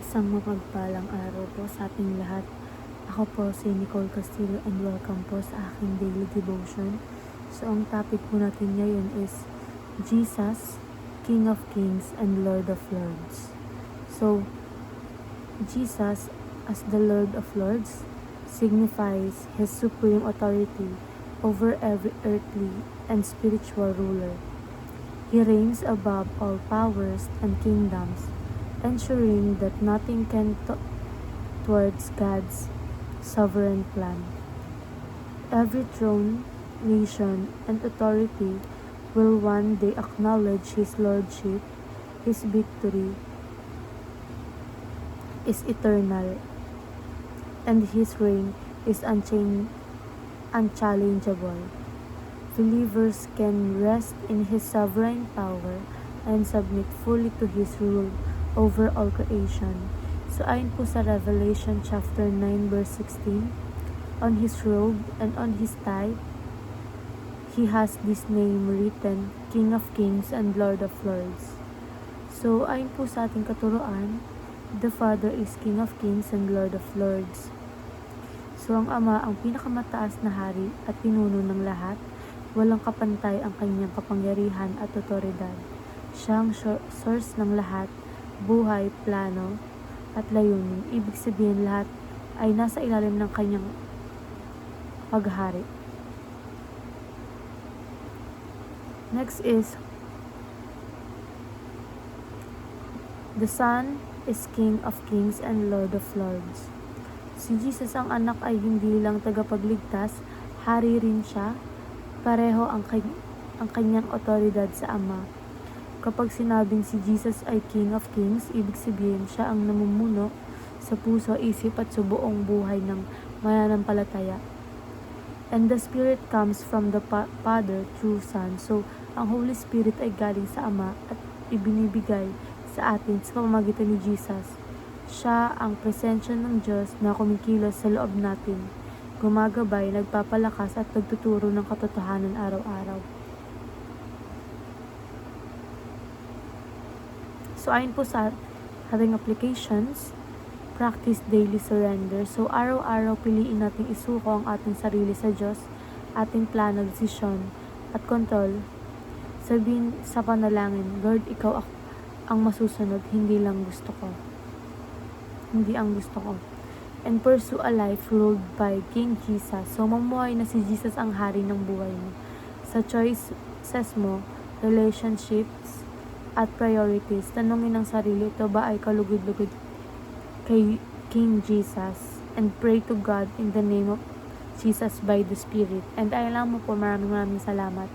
Isang mapagpalang araw po sa ating lahat. Ako po si Nicole Castillo and welcome po sa aking daily devotion. So ang topic po natin ngayon is Jesus, King of Kings and Lord of Lords. So Jesus as the Lord of Lords signifies His supreme authority over every earthly and spiritual ruler. He reigns above all powers and kingdoms, ensuring that nothing can towards God's sovereign plan. Every throne, nation, and authority will one day acknowledge His lordship. His victory is eternal, and His reign is unchallengeable. Believers can rest in His sovereign power and submit fully to His rule over all creation. So ayon po sa Revelation chapter 9 verse 16, on His robe and on His thigh, He has this name written, King of Kings and Lord of Lords. So ayon po sa ating katuruan, the Father is King of Kings and Lord of Lords. So ang Ama ang pinakamataas na hari at pinuno ng lahat. Walang kapantay ang kanyang kapangyarihan at otoridad. Siya ang source ng lahat, buhay, plano, at layunin. Ibig sabihin lahat ay nasa ilalim ng kanyang paghari. Next is, the Son is King of Kings and Lord of Lords. Si Jesus ang anak ay hindi lang tagapagligtas, hari rin siya. Pareho ang kanyang otoridad sa Ama. Kapag sinabing si Jesus ay King of Kings, ibig sabihin siya ang namumuno sa puso, isip at sa buong buhay ng mananampalataya. And the Spirit comes from the Father through Son. So, ang Holy Spirit ay galing sa Ama at ibinibigay sa atin sa pamamagitan ni Jesus. Siya ang presensya ng Diyos na kumikilos sa loob natin, gumagabay, nagpapalakas at nagtuturo ng katotohanan araw-araw. So ayon po sa ating applications, practice daily surrender. So araw-araw piliin nating isuko ang ating sarili sa Diyos, ating plano, desisyon at kontrol. Sabihin sa panalangin, Lord, Ikaw ang masusunod, hindi lang gusto ko. Hindi ang gusto ko. And pursue a life ruled by King Jesus. So, mamuhay na si Jesus ang hari ng buhay mo. Sa choices mo, relationships, at priorities, tanungin ang sarili, ito ba ay kalugod-lugod kay King Jesus? And pray to God in the name of Jesus by the Spirit. And ay lang mo po, maraming salamat.